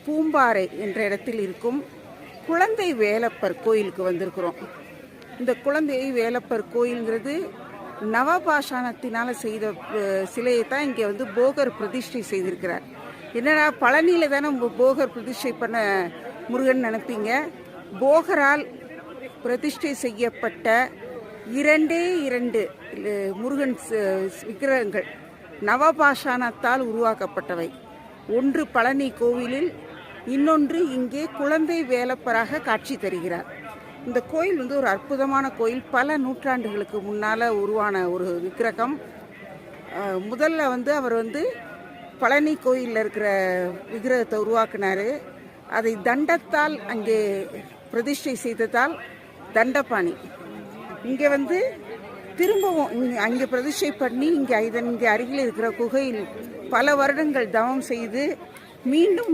பூம்பாறை என்ற இடத்தில் இருக்கும் குழந்தை வேலப்பர் கோயிலுக்கு வந்திருக்கிறோம். இந்த குழந்தை வேலப்பர் கோயில்ங்கிறது நவபாஷாணத்தினால் செய்த சிலையை தான் இங்கே போகர் பிரதிஷ்டை செய்திருக்கிறார். என்னடா பழனியில் தானே போகர் பிரதிஷ்டை பண்ண முருகன் நினைப்பீங்க. போகரால் பிரதிஷ்டை செய்யப்பட்ட இரண்டு முருகன் விக்கிரகங்கள் நவபாஷாணத்தால் உருவாக்கப்பட்டவை. ஒன்று பழனி கோவிலில், இன்னொன்று இங்கே குழந்தை வேலப்பராக காட்சி தருகிறார். இந்த கோயில் ஒரு அற்புதமான கோயில். பல நூற்றாண்டுகளுக்கு முன்னால் உருவான ஒரு விக்கிரகம். முதல்ல அவர் பழனி கோயிலில் இருக்கிற விக்கிரகத்தை உருவாக்கினார். அதை தண்டத்தால் அங்கே பிரதிஷ்டை செய்ததால் தண்டபாணி இங்கே திரும்பவும் அங்கே பிரதிஷ்டை பண்ணி இங்கே அருகில் இருக்கிற குகையில் பல வருடங்கள் தவம் செய்து மீண்டும்